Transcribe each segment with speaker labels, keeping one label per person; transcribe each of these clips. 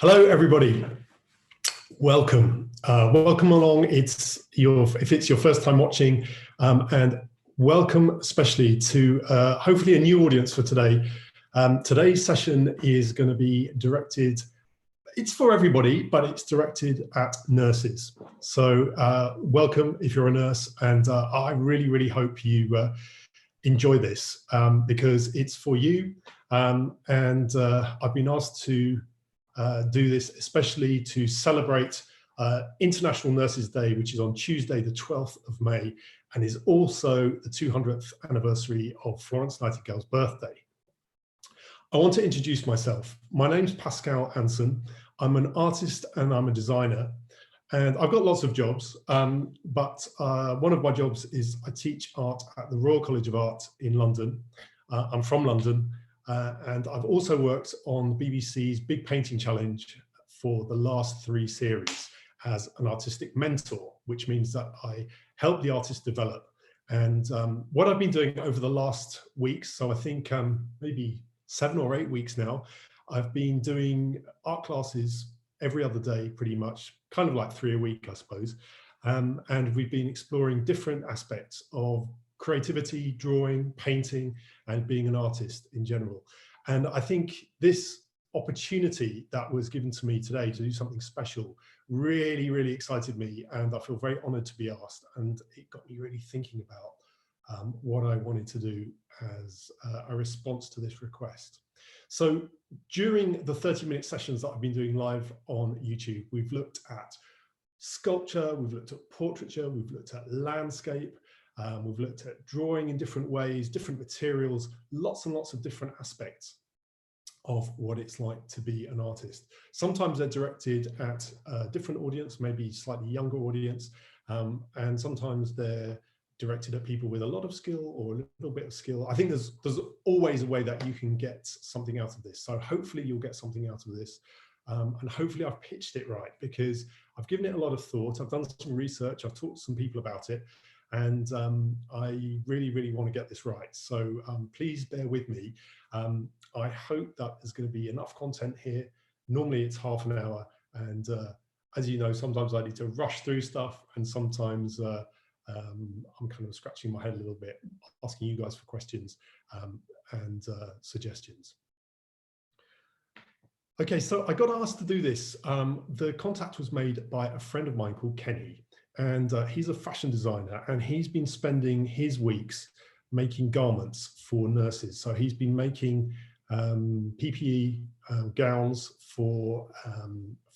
Speaker 1: Hello, everybody. Welcome. Welcome along. If it's your first time watching, and welcome especially to hopefully a new audience for today. Today's session is going to be directed. It's for everybody, but it's directed at nurses. So welcome if you're a nurse, and I really hope you enjoy this because it's for you. And I've been asked to do this especially to celebrate International Nurses Day, which is on Tuesday, the 12th of May, and is also the 200th anniversary of Florence Nightingale's birthday. I want to introduce myself. My name's Pascal Anson. I'm an artist and I'm a designer, and I've got lots of jobs, but one of my jobs is I teach art at the Royal College of Art in London. I'm from London. And I've also worked on BBC's Big Painting Challenge for the last 3 series as an artistic mentor, which means that I help the artists develop. And what I've been doing over the last weeks, so I think maybe 7 or 8 weeks now, I've been doing art classes every other day, pretty much, kind of like 3 a week, I suppose. And we've been exploring different aspects of creativity, drawing, painting, and being an artist in general. And I think this opportunity that was given to me today to do something special really excited me, and I feel very honored to be asked. And it got me really thinking about what I wanted to do as a response to this request. So during the 30-minute sessions that I've been doing live on YouTube, we've looked at sculpture, we've looked at portraiture, we've looked at landscape, we've looked at drawing in different ways, different materials, lots and lots of different aspects of what it's like to be an artist. Sometimes they're directed at a different audience, maybe slightly younger audience, and sometimes they're directed at people with a lot of skill or a little bit of skill. I think there's always a way that you can get something out of this. So hopefully you'll get something out of this. And hopefully I've pitched it right, because I've given it a lot of thought. I've done some research, I've talked to some people about it, and I really want to get this right. So please bear with me. I hope that there's going to be enough content here. Normally it's half an hour, and as you know, sometimes I need to rush through stuff, and sometimes I'm kind of scratching my head a little bit, asking you guys for questions and suggestions. Okay, so I got asked to do this. The contact was made by a friend of mine called Kenny, and he's a fashion designer, and he's been spending his weeks making garments for nurses. So he's been making PPE gowns for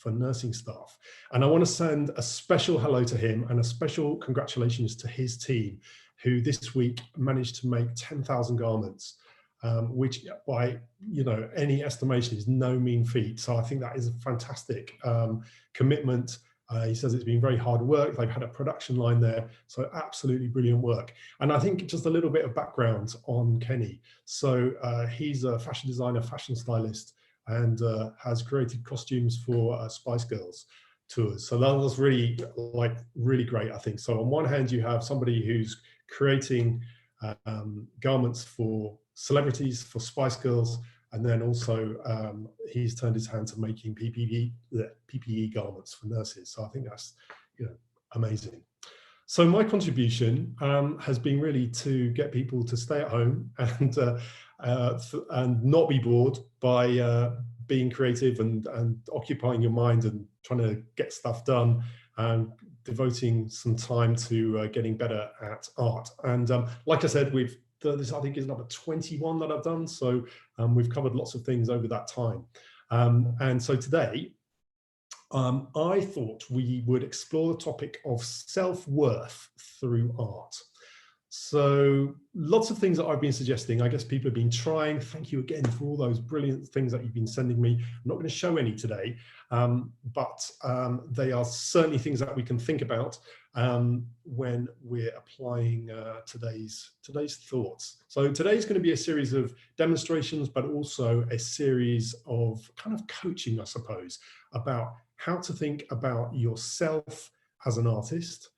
Speaker 1: nursing staff. And I want to send a special hello to him and a special congratulations to his team, who this week managed to make 10,000 garments. Which by any estimation is no mean feat. So I think that is a fantastic commitment. He says it's been very hard work. They've had a production line there, so absolutely brilliant work. And I think just a little bit of background on Kenny. So he's a fashion designer, fashion stylist, and has created costumes for Spice Girls tours. So that was really great, I think. So on one hand, you have somebody who's creating garments for celebrities, for Spice Girls, and then also he's turned his hand to making PPE garments for nurses. So I think that's amazing. So my contribution has been really to get people to stay at home and not be bored by being creative and occupying your mind and trying to get stuff done, and devoting some time to getting better at art. And like I said, this I think is number 21 that I've done. So we've covered lots of things over that time. And so today, I thought we would explore the topic of self-worth through art. So lots of things that I've been suggesting, I guess people have been trying. Thank you again for all those brilliant things that you've been sending me. I'm not going to show any today, but they are certainly things that we can think about when we're applying today's thoughts. So today's going to be a series of demonstrations, but also a series of kind of coaching, I suppose, about how to think about yourself as an artist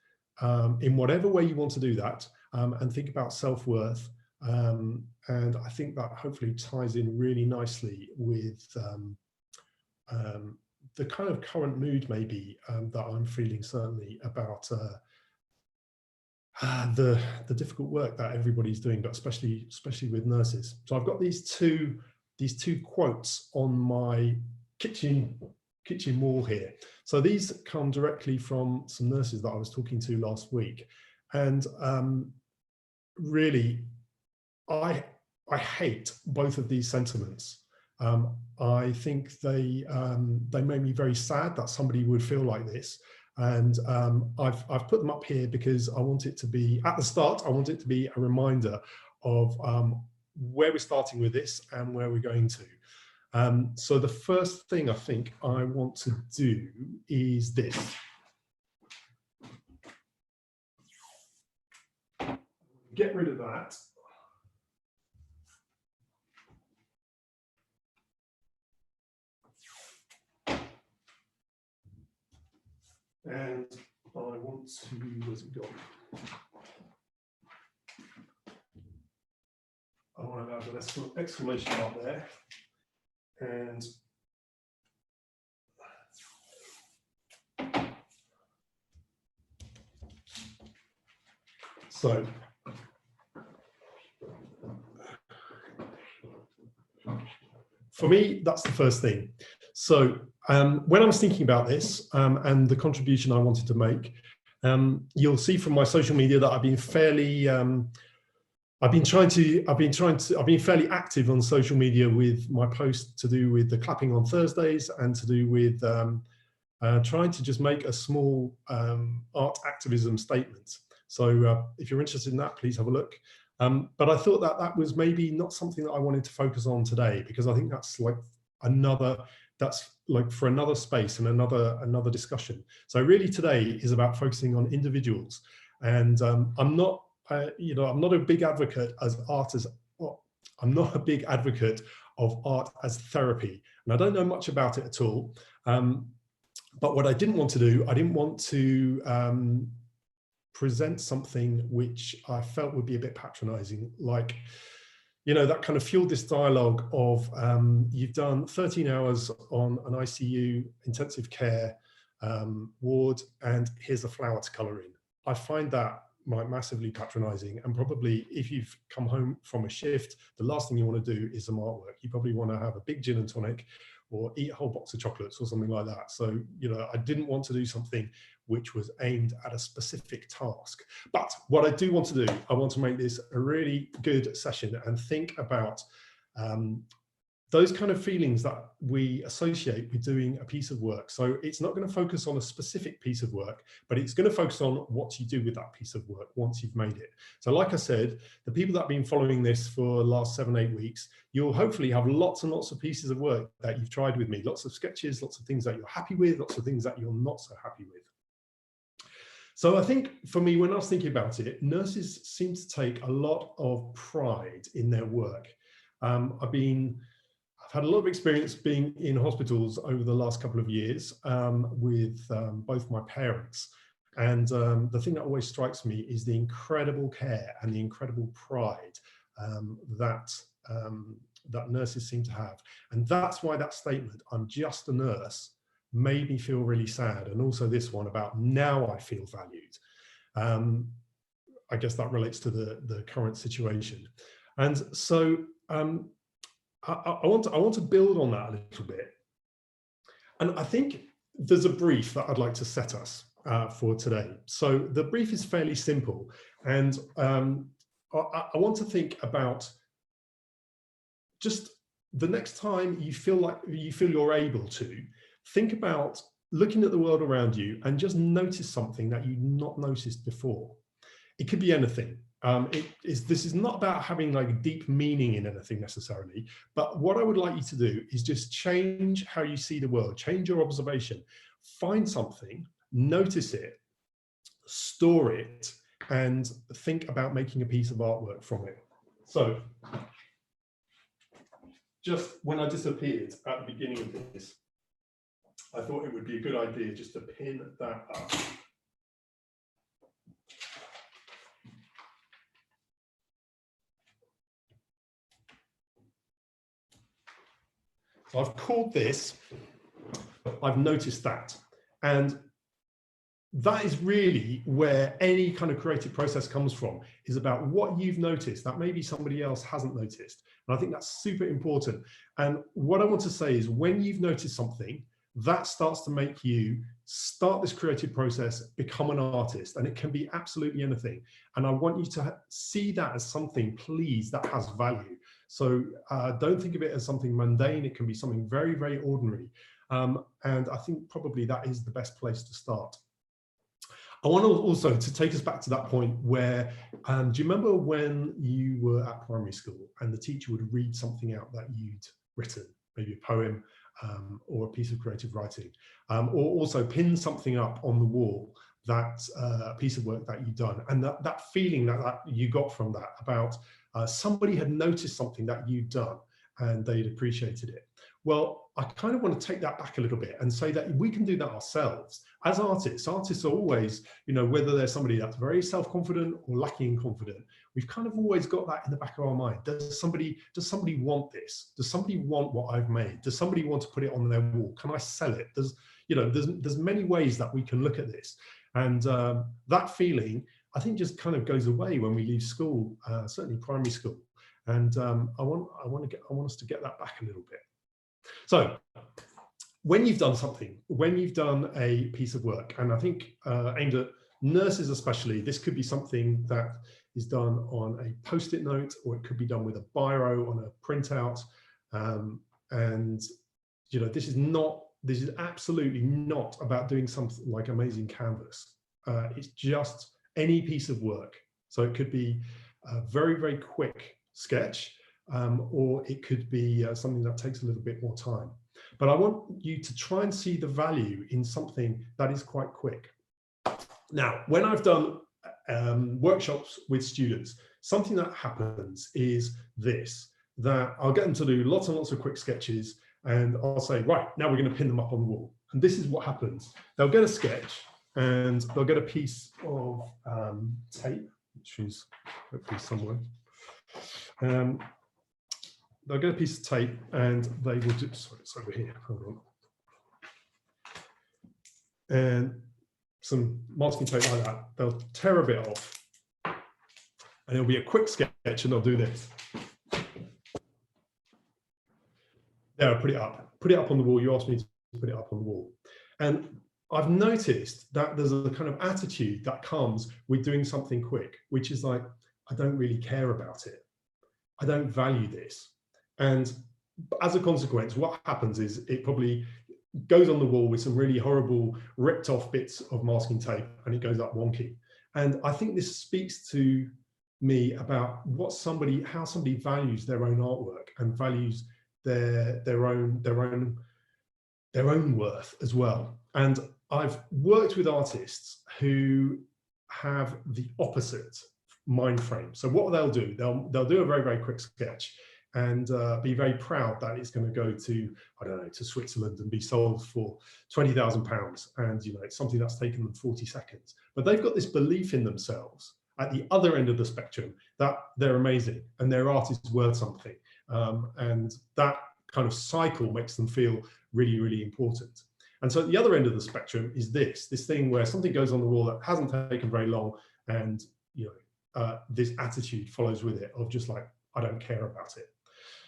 Speaker 1: in whatever way you want to do that. And think about self-worth. And I think that hopefully ties in really nicely with the kind of current mood maybe that I'm feeling certainly about the difficult work that everybody's doing, but especially with nurses. So I've got these two quotes on my kitchen wall here. So these come directly from some nurses that I was talking to last week, and really, I hate both of these sentiments. I think they made me very sad that somebody would feel like this. And I've put them up here because I want it to be, at the start, I want it to be a reminder of where we're starting with this and where we're going to. So the first thing I think I want to do is this. Get rid of that. And I want to, where's it gone? I want to have an exclamation mark there. And so for me, that's the first thing. So when I was thinking about this and the contribution I wanted to make, you'll see from my social media that I've been fairly, I've been fairly active on social media with my posts to do with the clapping on Thursdays and to do with trying to just make a small art activism statement. So if you're interested in that, please have a look. But I thought that was maybe not something that I wanted to focus on today, because I think that's like for another space and another discussion. So really today is about focusing on individuals, and I'm not a big advocate I'm not a big advocate of art as therapy, and I don't know much about it at all. But what I didn't want to do, I didn't want to present something which I felt would be a bit patronizing, like, that kind of fueled this dialogue of you've done 13 hours on an ICU intensive care ward, and here's a flower to color in. I find that massively patronizing, and probably if you've come home from a shift, the last thing you want to do is some artwork. You probably want to have a big gin and tonic or eat a whole box of chocolates or something like that. So, I didn't want to do something which was aimed at a specific task. But what I do want to do, I want to make this a really good session and think about those kind of feelings that we associate with doing a piece of work. So it's not going to focus on a specific piece of work, but it's going to focus on what you do with that piece of work once you've made it. So like I said, the people that have been following this for the last 7-8 weeks, you'll hopefully have lots and lots of pieces of work that you've tried with me, lots of sketches, lots of things that you're happy with, lots of things that you're not so happy with. So I think for me, when I was thinking about it, nurses seem to take a lot of pride in their work. I've had a lot of experience being in hospitals over the last couple of years with both my parents. And the thing that always strikes me is the incredible care and the incredible pride that nurses seem to have. And that's why that statement, "I'm just a nurse," made me feel really sad. And also this one about "now I feel valued." I guess that relates to the current situation. And so I want to build on that a little bit. And I think there's a brief that I'd like to set us for today. So the brief is fairly simple. And I want to think about just the next time you feel you're able to, think about looking at the world around you and just notice something that you'd not noticed before. It could be anything. This is not about having like deep meaning in anything necessarily, but what I would like you to do is just change how you see the world, change your observation, find something, notice it, store it, and think about making a piece of artwork from it. So just when I disappeared at the beginning of this, I thought it would be a good idea just to pin that up. So I've called this I've noticed that. And that is really where any kind of creative process comes from, is about what you've noticed that maybe somebody else hasn't noticed. And I think that's super important. And what I want to say is, when you've noticed something, that starts to make you start this creative process, become an artist, and it can be absolutely anything. And I want you to see that as something, please, that has value. So don't think of it as something mundane. It can be something very, very ordinary. And I think probably that is the best place to start. I want also to take us back to that point where, do you remember when you were at primary school and the teacher would read something out that you'd written, maybe a poem or a piece of creative writing, or also pin something up on the wall, that piece of work that you'd done, and that feeling that you got from that about somebody had noticed something that you'd done and they'd appreciated it. Well, I kind of want to take that back a little bit and say that we can do that ourselves. As artists are always, whether there's somebody that's very self-confident or lacking in confidence, we've kind of always got that in the back of our mind. Does somebody want this? Does somebody want what I've made? Does somebody want to put it on their wall? Can I sell it? There's many ways that we can look at this. And that feeling, I think, just kind of goes away when we leave school, certainly primary school. And I want us to get that back a little bit. So when you've done something, when you've done a piece of work, and I think aimed at nurses especially, this could be something that is done on a post-it note, or it could be done with a biro on a printout. And this is absolutely not about doing something like amazing canvas. It's just any piece of work. So it could be a very, very quick sketch, or it could be something that takes a little bit more time. But I want you to try and see the value in something that is quite quick. Now, when I've done workshops with students, something that happens is this, that I'll get them to do lots and lots of quick sketches, and I'll say, right, now we're going to pin them up on the wall. And this is what happens. They'll get a sketch and they'll get a piece of tape, which is hopefully somewhere. They'll get a piece of tape and they will do, sorry, it's over here, hold on. And some masking tape like that. They'll tear a bit off and it'll be a quick sketch, and they'll do this. There, I'll put it up on the wall. You asked me to put it up on the wall. And I've noticed that there's a kind of attitude that comes with doing something quick, which is like, I don't really care about it. I don't value this. And as a consequence, what happens is it probably goes on the wall with some really horrible ripped off bits of masking tape, and it goes up wonky. And I think this speaks to me about how somebody values their own artwork and values their own worth as well. And I've worked with artists who have the opposite mind frame. So what they'll do, they'll do a very, very quick sketch and be very proud that it's going to go to, I don't know, to Switzerland and be sold for £20,000. And it's something that's taken them 40 seconds. But they've got this belief in themselves at the other end of the spectrum that they're amazing and their art is worth something. And that kind of cycle makes them feel really, really important. And so at the other end of the spectrum is this thing where something goes on the wall that hasn't taken very long, and this attitude follows with it of just like, I don't care about it.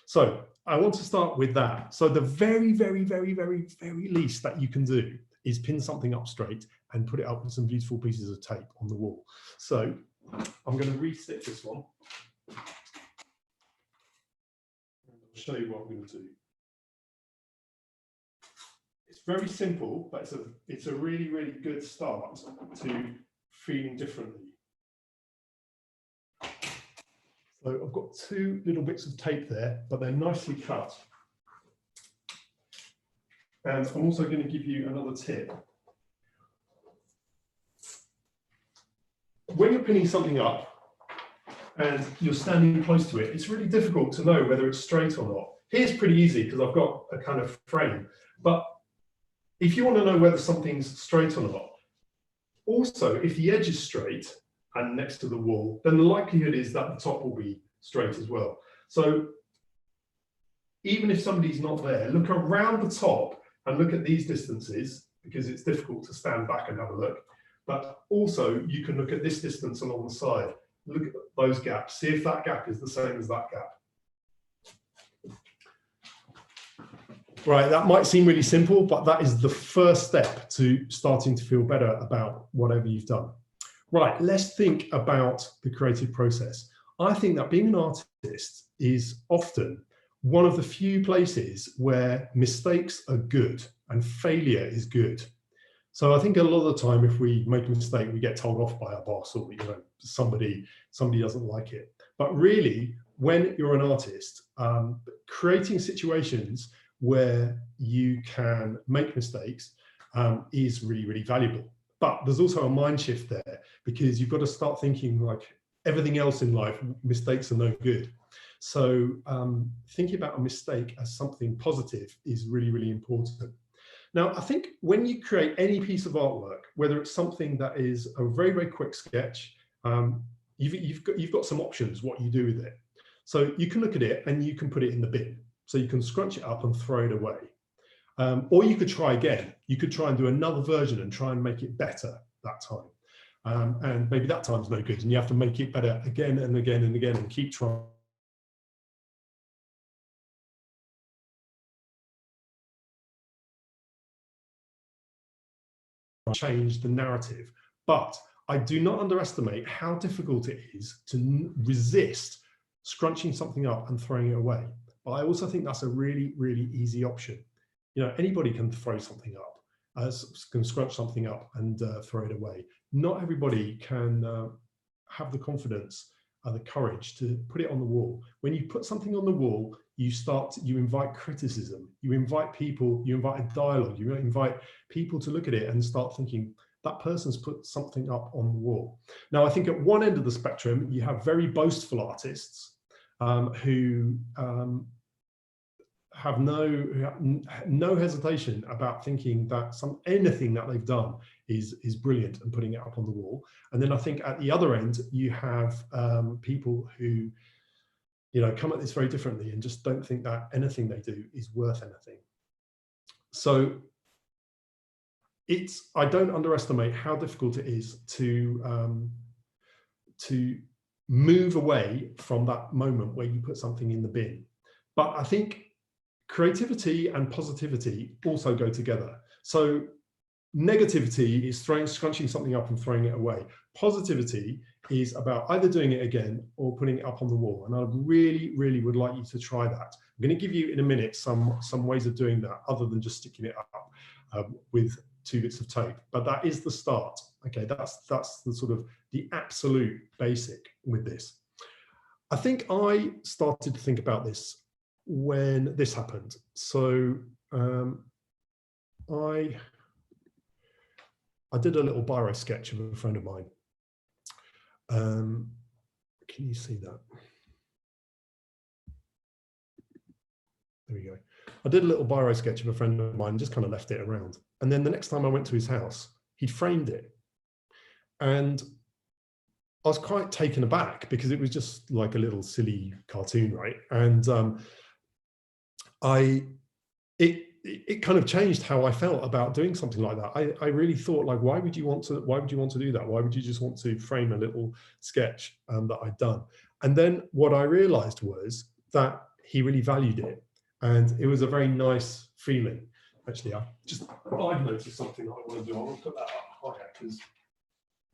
Speaker 1: So I want to start with that. So the very, very, very, very, very least that you can do is pin something up straight and put it up with some beautiful pieces of tape on the wall. So I'm going to re-stitch this one. I'll show you what I'm going to do. It's very simple, but it's a really, really good start to feeling differently. So I've got two little bits of tape there, but they're nicely cut. And I'm also going to give you another tip. When you're pinning something up and you're standing close to it, it's really difficult to know whether it's straight or not. Here's pretty easy because I've got a kind of frame. But if you want to know whether something's straight or not, also if the edge is straight and next to the wall, then the likelihood is that the top will be straight as well. So even if somebody's not there, look around the top and look at these distances, because it's difficult to stand back and have a look. But also you can look at this distance along the side, look at those gaps, see if that gap is the same as that gap. Right, that might seem really simple, but that is the first step to starting to feel better about whatever you've done. Right, let's think about the creative process. I think that being an artist is often one of the few places where mistakes are good and failure is good. So I think a lot of the time, if we make a mistake, we get told off by our boss, or somebody doesn't like it. But really, when you're an artist, creating situations where you can make mistakes is really, really valuable. But there's also a mind shift there, because you've got to start thinking like everything else in life, mistakes are no good. So thinking about a mistake as something positive is really, really important. Now, I think when you create any piece of artwork, whether it's something that is a very, very quick sketch, you've got some options what you do with it. So you can look at it and you can put it in the bin. So you can scrunch it up and throw it away. Or you could try again. You could try and do another version and try and make it better that time. And maybe that time's no good, and you have to make it better again and again and again and keep trying. Change the narrative. But I do not underestimate how difficult it is to resist scrunching something up and throwing it away. But I also think that's a really, really easy option. Anybody can throw something up, can scrunch something up and throw it away. Not everybody can have the confidence and the courage to put it on the wall. When you put something on the wall, you invite criticism, you invite people, you invite a dialogue, you invite people to look at it and start thinking, that person's put something up on the wall. Now, I think at one end of the spectrum, you have very boastful artists who have no hesitation about thinking that anything that they've done is brilliant and putting it up on the wall. And then I think at the other end, you have people who come at this very differently and just don't think that anything they do is worth anything. So I don't underestimate how difficult it is to move away from that moment where you put something in the bin. But I think creativity and positivity also go together. So negativity is scrunching something up and throwing it away. Positivity is about either doing it again or putting it up on the wall. And I really, really would like you to try that. I'm going to give you in a minute some ways of doing that other than just sticking it up with 2 bits of tape. But that is the start. Okay, that's the sort of the absolute basic with this. I think I started to think about this when this happened. So I did a little biro sketch of a friend of mine. Can you see that? There we go. I did a little biro sketch of a friend of mine and just kind of left it around. And then the next time I went to his house, he'd framed it. And I was quite taken aback because it was just like a little silly cartoon, right? And it kind of changed how I felt about doing something like that. I really thought, like, why would you want to do that? Why would you just want to frame a little sketch that I'd done? And then what I realized was that he really valued it, and it was a very nice feeling. Actually, I've noticed something that I want to do. I want to put that up higher because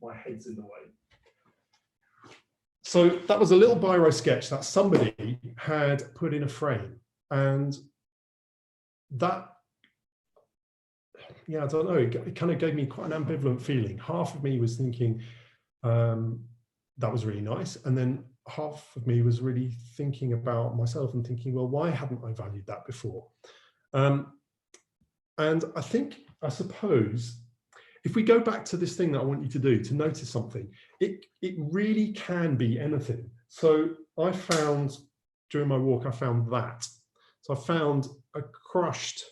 Speaker 1: my head's in the way. So that was a little biro sketch that somebody had put in a frame. And that, I don't know, it kind of gave me quite an ambivalent feeling. Half of me was thinking that was really nice. And then half of me was really thinking about myself and thinking, well, why hadn't I valued that before? And I suppose, if we go back to this thing that I want you to do, to notice something, it really can be anything. So I found, during my walk, I found that. So I found a crushed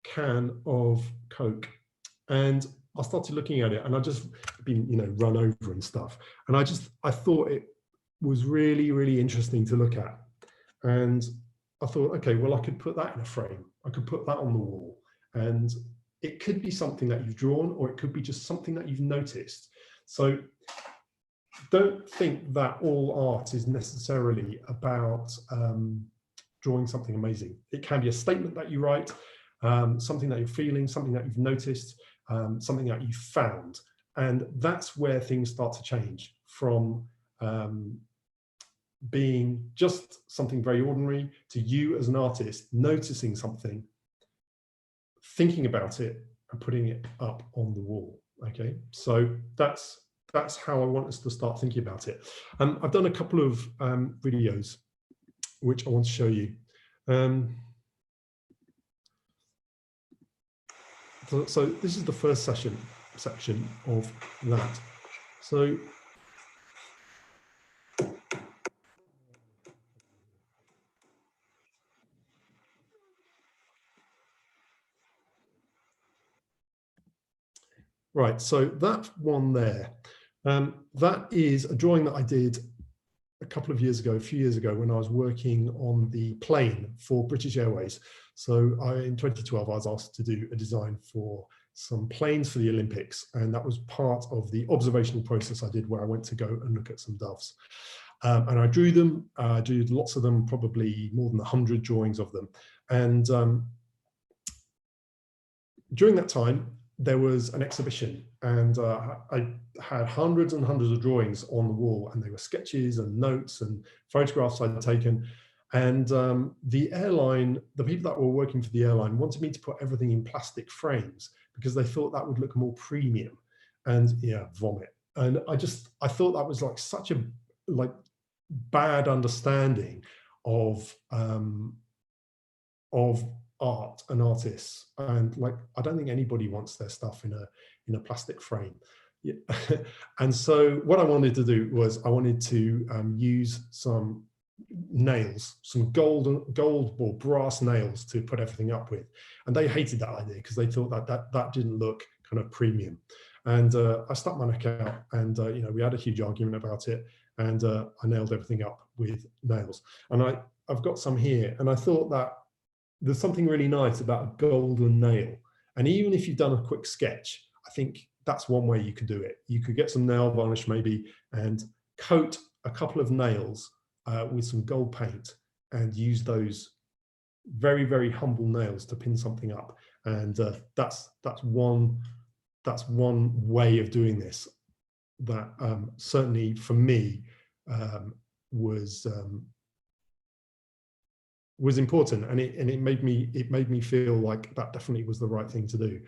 Speaker 1: can of Coke, and I started looking at it, and I just been, run over and stuff. And I thought it was really, really interesting to look at. And I thought, okay, well, I could put that in a frame. I could put that on the wall. And it could be something that you've drawn, or it could be just something that you've noticed. So don't think that all art is necessarily about drawing something amazing. It can be a statement that you write, something that you're feeling, something that you've noticed, something that you found. And that's where things start to change from being just something very ordinary to you as an artist noticing something, thinking about it, and putting it up on the wall. Okay, so that's how I want us to start thinking about it. I've done a couple of videos which I want to show you. So this is the first section of that. So right, so that one there, that is a drawing that I did a few years ago, when I was working on the plane for British Airways. So in 2012, I was asked to do a design for some planes for the Olympics, and that was part of the observational process I did, where I went to go and look at some doves. And I drew them, I drew lots of them, probably more than 100 drawings of them. And during that time, there was an exhibition, and I had hundreds and hundreds of drawings on the wall, and they were sketches and notes and photographs I'd taken. And the airline, the people that were working for the airline, wanted me to put everything in plastic frames because they thought that would look more premium. And yeah, vomit. And I thought that was like such a bad understanding of art and artists, and like I don't think anybody wants their stuff in a plastic frame. Yeah. And so what I wanted to do was I wanted to use some nails, some gold or brass nails to put everything up with, and they hated that idea because they thought that didn't look kind of premium. And I stuck my neck out, and you know, we had a huge argument about it, and I nailed everything up with nails. And I've got some here, and I thought that there's something really nice about a golden nail. And even if you've done a quick sketch, I think that's one way you could do it. You could get some nail varnish maybe and coat a couple of nails with some gold paint, and use those very, very humble nails to pin something up. And that's one way of doing this that certainly for me was important, and it made me feel like that definitely was the right thing to do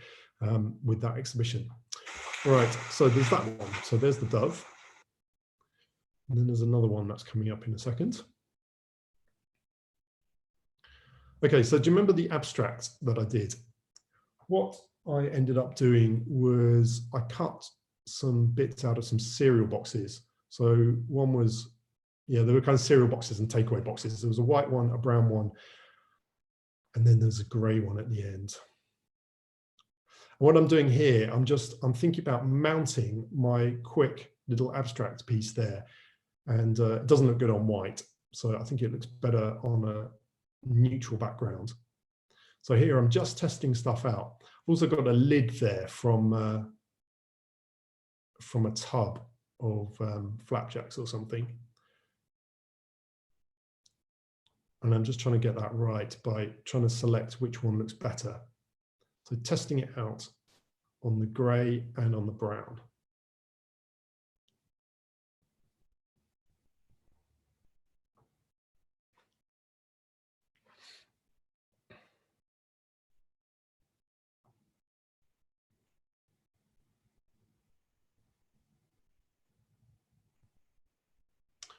Speaker 1: with that exhibition. All right, so there's that one. So there's the dove, and then there's another one that's coming up in a second. Okay, so do you remember the abstract that I did? What I ended up doing was I cut some bits out of some cereal boxes. So one was, yeah, there were kind of cereal boxes and takeaway boxes. There was a white one, a brown one, and then there's a grey one at the end. And what I'm doing here, I'm thinking about mounting my quick little abstract piece there, and it doesn't look good on white, so I think it looks better on a neutral background. So here I'm just testing stuff out. I've also got a lid there from a tub of flapjacks or something. And I'm just trying to get that right by trying to select which one looks better. So testing it out on the grey and on the brown.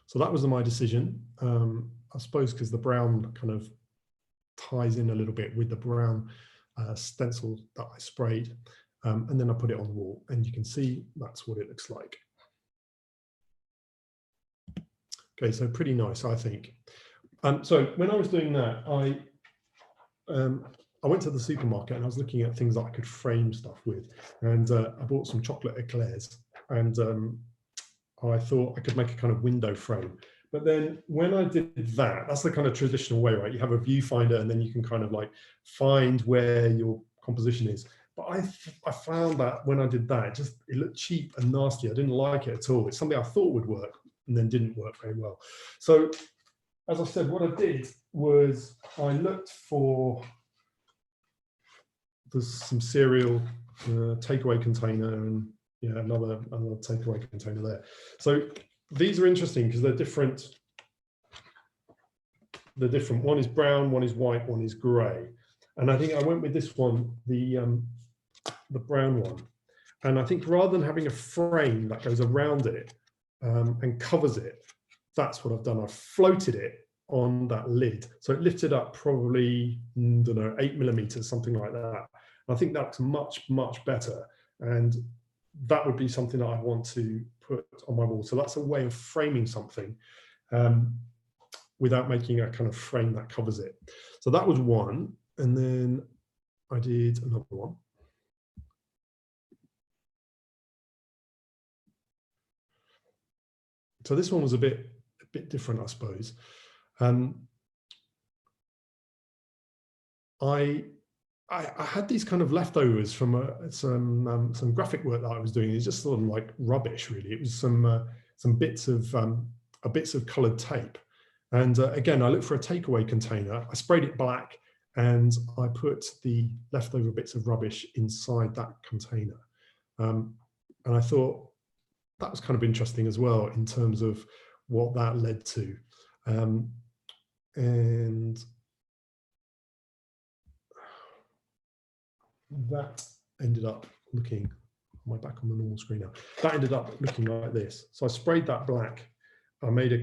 Speaker 1: So that was my decision. I suppose because the brown kind of ties in a little bit with the brown stencil that I sprayed. And then I put it on the wall, and you can see that's what it looks like. Okay, so pretty nice, I think. So when I was doing that, I went to the supermarket and I was looking at things that I could frame stuff with, and I bought some chocolate eclairs, and I thought I could make a kind of window frame. But then when I did that, that's the kind of traditional way, right? You have a viewfinder, and then you can kind of like find where your composition is. But I found that when I did that, it looked cheap and nasty. I didn't like it at all. It's something I thought would work and then didn't work very well. So as I said, what I did was I looked for some cereal takeaway container and another takeaway container there. So these are interesting because they're different. They're different. One is brown, one is white, one is grey. And I think I went with this one, the brown one. And I think rather than having a frame that goes around it and covers it, that's what I've done. I've floated it on that lid. So it lifted up probably, I don't know, 8 millimeters, something like that. And I think that's much, much better. And that would be something that I want to put on my wall. So that's a way of framing something without making a kind of frame that covers it. So that was one. And then I did another one. So this one was a bit different, I suppose. I had these kind of leftovers from some graphic work that I was doing. It's just sort of like rubbish, really. It was some bits of coloured tape, and again, I looked for a takeaway container. I sprayed it black, and I put the leftover bits of rubbish inside that container. And I thought that was kind of interesting as well in terms of what that led to. And that ended up looking, am I back on the normal screen now? That ended up looking like this. So I sprayed that black. I made a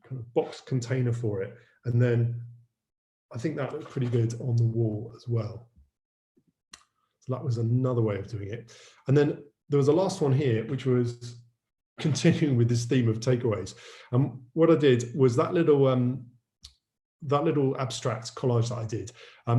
Speaker 1: kind of box container for it. And then I think that looked pretty good on the wall as well. So that was another way of doing it. And then there was a last one here, which was continuing with this theme of takeaways. And what I did was that little abstract collage that I did.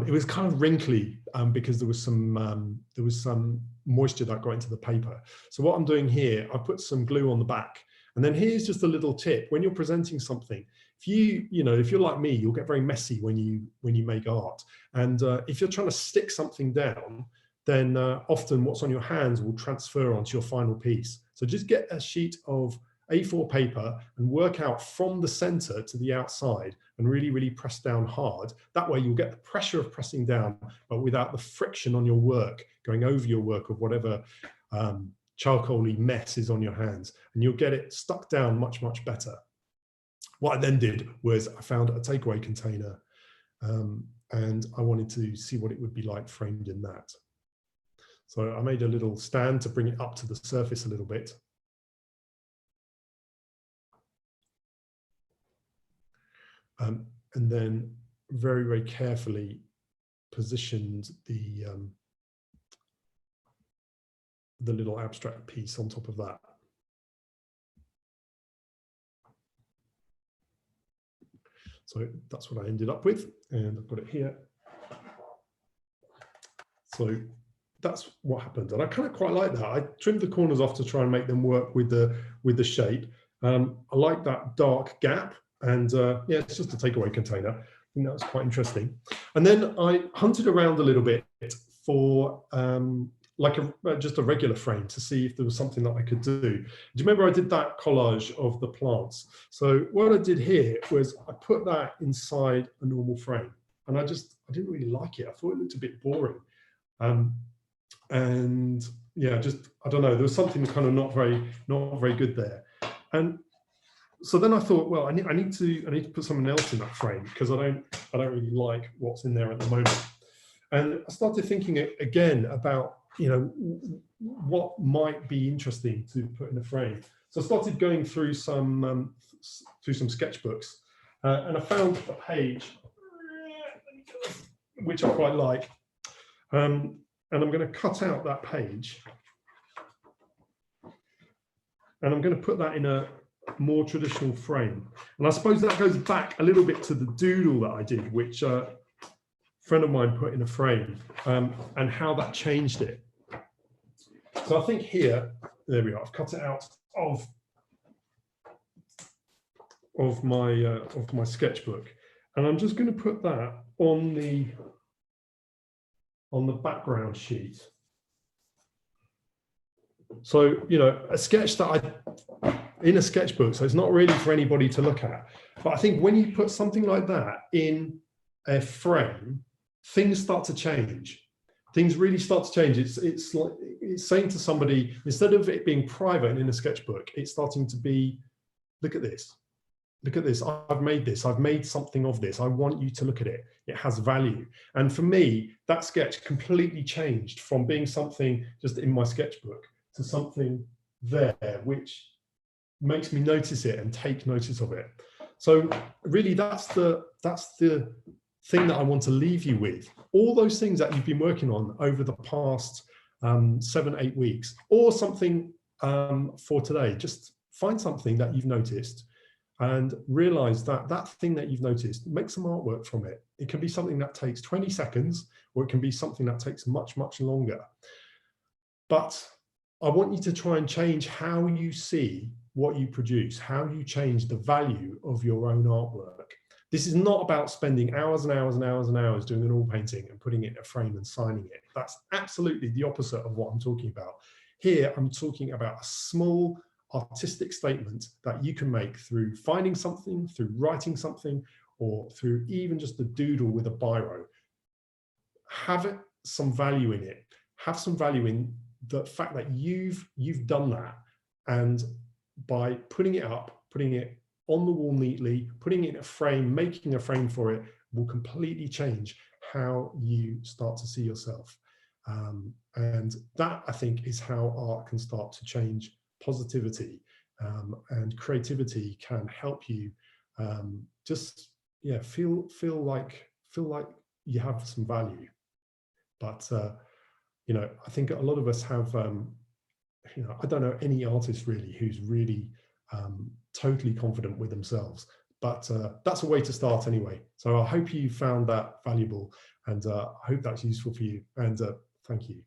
Speaker 1: It was kind of wrinkly because there was some moisture that got into the paper. So what I'm doing here, I put some glue on the back. And then here's just a little tip: when you're presenting something, if you're like me, you'll get very messy when you make art. And if you're trying to stick something down, then often what's on your hands will transfer onto your final piece. So just get a sheet of A4 paper and work out from the center to the outside and really, really press down hard. That way you'll get the pressure of pressing down, but without the friction on your work, going over your work of whatever charcoaly mess is on your hands, and you'll get it stuck down much, much better. What I then did was I found a takeaway container and I wanted to see what it would be like framed in that. So I made a little stand to bring it up to the surface a little bit. And then very, very carefully positioned the little abstract piece on top of that. So that's what I ended up with, and I've got it here. So that's what happened, and I kind of quite like that. I trimmed the corners off to try and make them work with the shape. I like that dark gap, and yeah, it's just a takeaway container. I think that was quite interesting. And then I hunted around a little bit for like just a regular frame to see if there was something that I could do. Do you remember I did that collage of the plants? So what I did here was I put that inside a normal frame, and I didn't really like it. I thought it looked a bit boring. And yeah, I don't know, there was something kind of not very good there. And so then I thought, well, I need to put something else in that frame because I don't really like what's in there at the moment. And I started thinking again about, what might be interesting to put in a frame. So I started going through some sketchbooks, and I found a page which I quite like. And I'm going to cut out that page, and I'm going to put that in a more traditional frame. And I suppose that goes back a little bit to the doodle that I did, which a friend of mine put in a frame, and how that changed it. So I think here, there we are, I've cut it out of my sketchbook, and I'm just going to put that on on the background sheet. So, you know, a sketch that in a sketchbook, so it's not really for anybody to look at. But I think when you put something like that in a frame, things start to change. Things really start to change. It's like it's saying to somebody, instead of it being private in a sketchbook, it's starting to be, look at this. Look at this. I've made this. I've made something of this. I want you to look at it. It has value. And for me, that sketch completely changed from being something just in my sketchbook to something there, which makes me notice it and take notice of it. So really, that's the thing that I want to leave you with. All those things that you've been working on over the past 7-8 weeks, or something for today. Just find something that you've noticed and realize that that thing that you've noticed, make some artwork from it. It can be something that takes 20 seconds, or it can be something that takes much, much longer. But I want you to try and change how you see what you produce, how you change the value of your own artwork. This is not about spending hours and hours and hours and hours doing an oil painting and putting it in a frame and signing it. That's absolutely the opposite of what I'm talking about. Here, I'm talking about a small artistic statement that you can make through finding something, through writing something, or through even just a doodle with a biro. Have some value in it. Have some value in the fact that you've done that, and by putting it up, putting it on the wall neatly, putting it in a frame, making a frame for it, will completely change how you start to see yourself. And that, I think, is how art can start to change positivity, and creativity can help you just feel like you have some value. But you know, I think a lot of us have, you know, I don't know any artist really who's really totally confident with themselves, but that's a way to start anyway. So I hope you found that valuable, and I hope that's useful for you, and thank you.